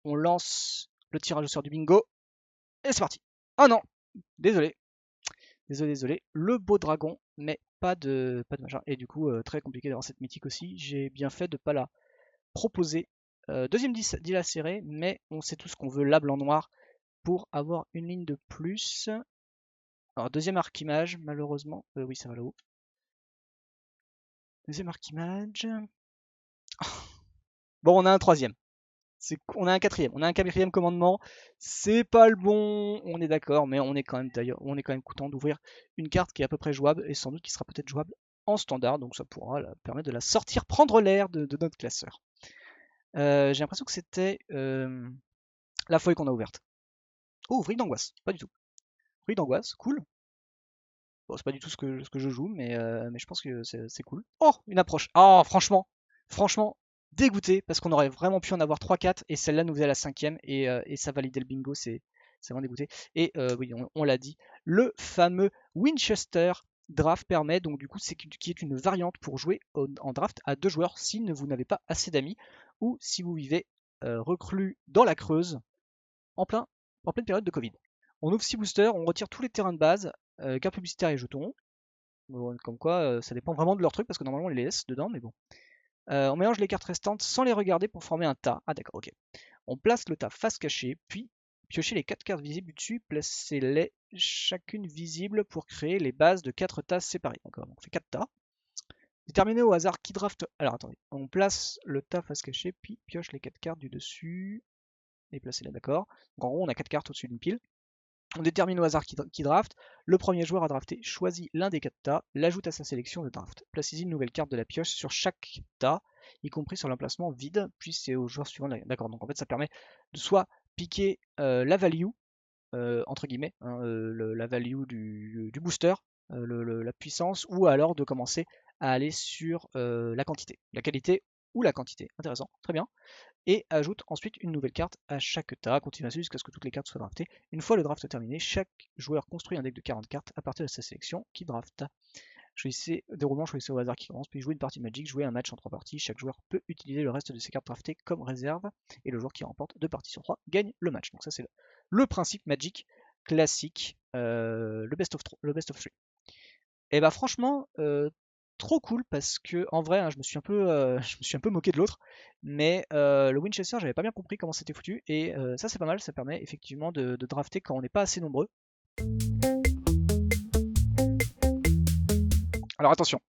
on lance le tirage au sort du bingo? Et c'est parti. Oh non, désolé. Désolé. Le beau dragon, mais pas de machin. Et du coup, très compliqué d'avoir cette mythique aussi. J'ai bien fait de ne pas la proposer. Deuxième dilacéré, mais on sait tout ce qu'on veut, la blanc noir, pour avoir une ligne de plus. Alors, deuxième archimage, malheureusement. Oui, ça va là-haut. Deuxième archimage. Bon, on a un troisième. On a un quatrième. On a un quatrième commandement. C'est pas le bon, on est d'accord, mais on est quand même content d'ouvrir une carte qui est à peu près jouable et sans doute qui sera peut-être jouable en standard, donc ça pourra permettre de la sortir, prendre l'air de notre classeur. J'ai l'impression que c'était la feuille qu'on a ouverte. Oh, Vrille d'angoisse, pas du tout. Vrille d'angoisse, cool. Bon, c'est pas du tout ce que je joue, mais je pense que c'est cool. Oh, une approche. Oh, franchement, dégoûté, parce qu'on aurait vraiment pu en avoir 3-4, et celle-là nous faisait la 5ème, et ça validait le bingo, c'est vraiment dégoûté. Et oui, on l'a dit, le fameux Winchester draft permet, donc du coup, qui est une variante pour jouer en draft à 2 joueurs si vous n'avez pas assez d'amis, ou si vous vivez reclus dans la Creuse, en pleine période de Covid. On ouvre 6 boosters, on retire tous les terrains de base, cartes publicitaires et jetons. Bon, comme quoi, ça dépend vraiment de leur truc, parce que normalement on les laisse dedans, mais bon. On mélange les cartes restantes sans les regarder pour former un tas. Ah d'accord, ok. On place le tas face cachée, puis piochez les 4 cartes visibles du dessus, placez-les chacune visible pour créer les bases de 4 tas séparés. D'accord, donc on fait 4 tas. Déterminez au hasard qui draft. Alors attendez, on place le tas face cachée, puis pioche les 4 cartes du dessus, et placez-les, d'accord. Donc en gros, on a 4 cartes au-dessus d'une pile. On détermine au hasard qui draft. Le premier joueur à drafter choisit l'un des 4 tas, l'ajoute à sa sélection de draft. Placez-y une nouvelle carte de la pioche sur chaque tas, y compris sur l'emplacement vide, puis c'est au joueur suivant. D'accord, donc en fait ça permet de soit piquer la value, entre guillemets, hein, la value du booster, la puissance, ou alors de commencer à aller sur la quantité, la qualité ou la quantité. Intéressant, très bien. Et ajoute ensuite une nouvelle carte à chaque tas, continue ainsi jusqu'à ce que toutes les cartes soient draftées. Une fois le draft terminé, chaque joueur construit un deck de 40 cartes à partir de sa sélection qui draft. Choisissez déroulement, choisissez au hasard qui commence, puis jouer une partie Magic, jouer un match en 3 parties. Chaque joueur peut utiliser le reste de ses cartes draftées comme réserve, et le joueur qui remporte 2 parties sur 3 gagne le match. Donc ça c'est le principe Magic classique, le best of 3. Et bah franchement, trop cool parce que en vrai, hein, je me suis un peu moqué de l'autre, mais le Winchester, j'avais pas bien compris comment c'était foutu, et ça c'est pas mal, ça permet effectivement de drafter quand on n'est pas assez nombreux. Alors attention,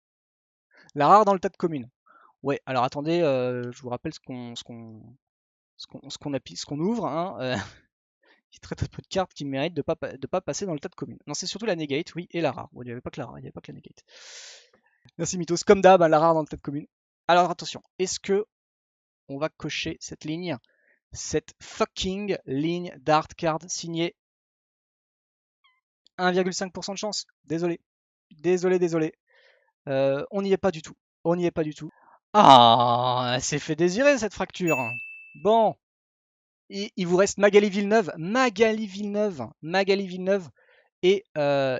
la rare dans le tas de communes. Ouais, alors attendez, je vous rappelle ce qu'on ouvre. Hein, il y a très peu de cartes qui méritent de pas passer dans le tas de communes. Non, c'est surtout la negate, oui, et la rare. Bon, il n'y avait pas que la rare, il n'y avait pas que la negate. Merci Mythos, comme d'hab, hein, la rare dans le tas de communes. Alors attention, est-ce que on va cocher cette ligne, cette fucking ligne d'art card signée 1,5% de chance. Désolé, désolé. On n'y est pas du tout. On n'y est pas du tout. Ah, elle s'est fait désirer cette fracture. Bon, il vous reste Magali Villeneuve, et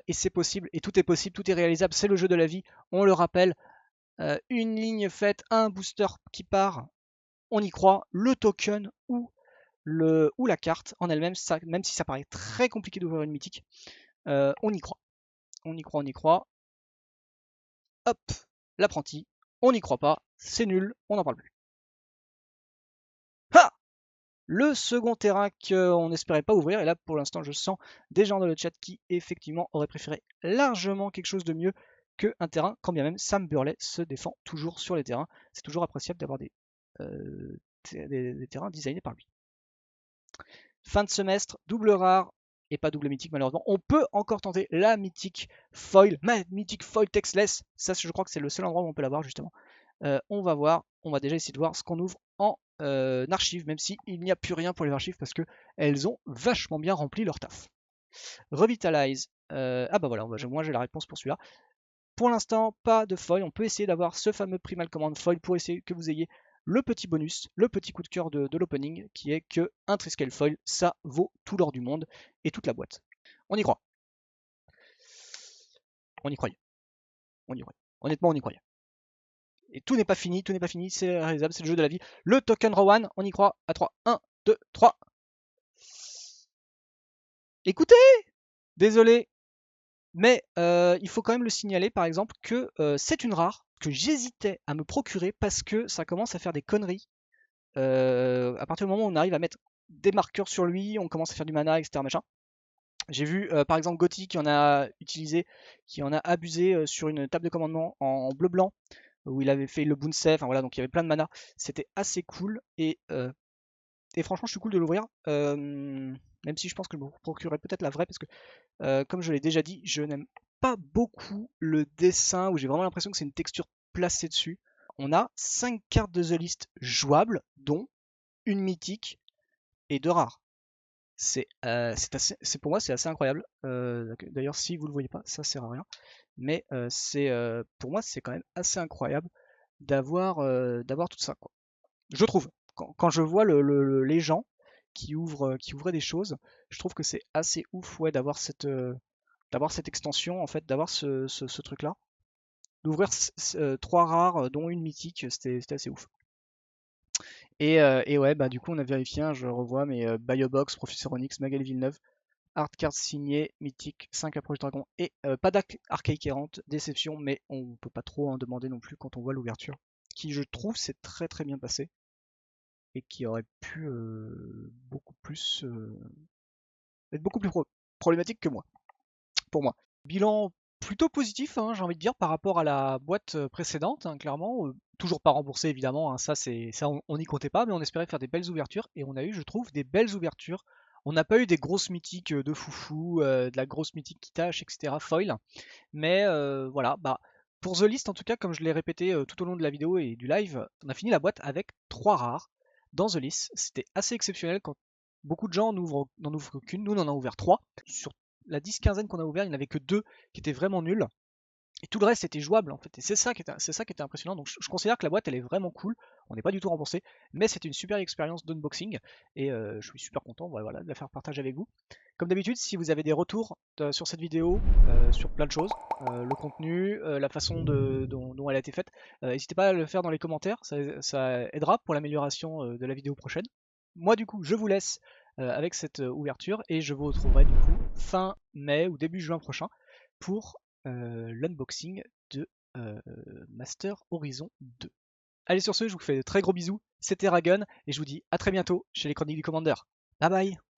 c'est possible, et tout est possible, tout est réalisable, c'est le jeu de la vie, on le rappelle, une ligne faite, un booster qui part, on y croit, le token ou la carte en elle-même, même si ça paraît très compliqué d'ouvrir une mythique, on y croit, on y croit, hop, l'apprenti, on n'y croit pas, c'est nul, on n'en parle plus. Ha! Le second terrain qu'on n'espérait pas ouvrir, et là pour l'instant je sens des gens dans le chat qui effectivement auraient préféré largement quelque chose de mieux qu'un terrain, quand bien même Sam Burley se défend toujours sur les terrains. C'est toujours appréciable d'avoir des terrains designés par lui. Fin de semestre, double rare et pas double mythique malheureusement. On peut encore tenter la mythique foil, mythique foil textless. Ça je crois que c'est le seul endroit où on peut l'avoir justement. On va voir, on va déjà essayer de voir ce qu'on ouvre en archives, même s'il n'y a plus rien pour les archives parce qu'elles ont vachement bien rempli leur taf. Revitalize, ah bah voilà, moi j'ai la réponse pour celui-là. Pour l'instant, pas de foil, on peut essayer d'avoir ce fameux Primal Command foil pour essayer que vous ayez le petit bonus, le petit coup de cœur de l'opening, qui est que un Triskel foil, ça vaut tout l'or du monde et toute la boîte. On y croit. On y croyait. Honnêtement, on y croyait. Et tout n'est pas fini, c'est réalisable, c'est le jeu de la vie. Le token Rowan, on y croit à 3. 1, 2, 3. Écoutez, désolé, mais il faut quand même le signaler par exemple que c'est une rare que j'hésitais à me procurer parce que ça commence à faire des conneries. À partir du moment où on arrive à mettre des marqueurs sur lui, on commence à faire du mana, etc. Machin. J'ai vu par exemple Gotti qui en a utilisé, qui en a abusé sur une table de commandement en bleu-blanc, où il avait fait le Boonsef, enfin voilà, donc il y avait plein de mana. C'était assez cool, et franchement je suis cool de l'ouvrir, même si je pense que je me procurerai peut-être la vraie, parce que comme je l'ai déjà dit, je n'aime pas beaucoup le dessin, où j'ai vraiment l'impression que c'est une texture placée dessus. On a 5 cartes de The List jouables, dont une mythique et 2 rares. Pour moi c'est assez incroyable. D'ailleurs si vous le voyez pas, ça sert à rien. Mais pour moi c'est quand même assez incroyable d'avoir tout ça, quoi. Je trouve. Quand je vois les gens qui ouvraient des choses, je trouve que c'est assez ouf, ouais, d'avoir cette extension, en fait, d'avoir ce truc-là. D'ouvrir 3 rares, dont une mythique, c'était assez ouf. Et ouais, bah du coup on a vérifié, hein, je revois, mais Biobox, Professeur Onyx, Magali Villeneuve, Art Card signé, Mythique, 5 Approche Dragon, et pas d'Archaïque Errante, déception, mais on peut pas trop en demander non plus quand on voit l'ouverture, qui je trouve s'est très très bien passé, et qui aurait pu être beaucoup plus problématique que moi, pour moi. Bilan plutôt positif, hein, j'ai envie de dire, par rapport à la boîte précédente, hein, clairement. Toujours pas remboursé évidemment, hein, ça on n'y comptait pas, mais on espérait faire des belles ouvertures, et on a eu, je trouve, des belles ouvertures. On n'a pas eu des grosses mythiques de foufou, de la grosse mythique qui tâche, etc. foil, mais voilà, bah pour The List en tout cas, comme je l'ai répété tout au long de la vidéo et du live, on a fini la boîte avec 3 rares dans The List. C'était assez exceptionnel quand beaucoup de gens n'en ouvrent qu'une. Nous on en a ouvert 3. Sur la 10-15aine qu'on a ouvert, il n'y en avait que 2 qui étaient vraiment nuls. Et tout le reste était jouable en fait. Et c'est ça qui était impressionnant. Donc je considère que la boîte elle est vraiment cool. On n'est pas du tout remboursé, mais c'était une super expérience d'unboxing et je suis super content voilà, de la faire partager avec vous. Comme d'habitude, si vous avez des retours sur cette vidéo, sur plein de choses, le contenu, la façon dont elle a été faite, n'hésitez pas à le faire dans les commentaires, ça aidera pour l'amélioration de la vidéo prochaine. Moi du coup, je vous laisse avec cette ouverture et je vous retrouverai du coup fin mai ou début juin prochain pour l'unboxing de Master Horizon 2. Allez sur ce, je vous fais de très gros bisous, c'était Ragun et je vous dis à très bientôt chez les Chroniques du Commander. Bye bye.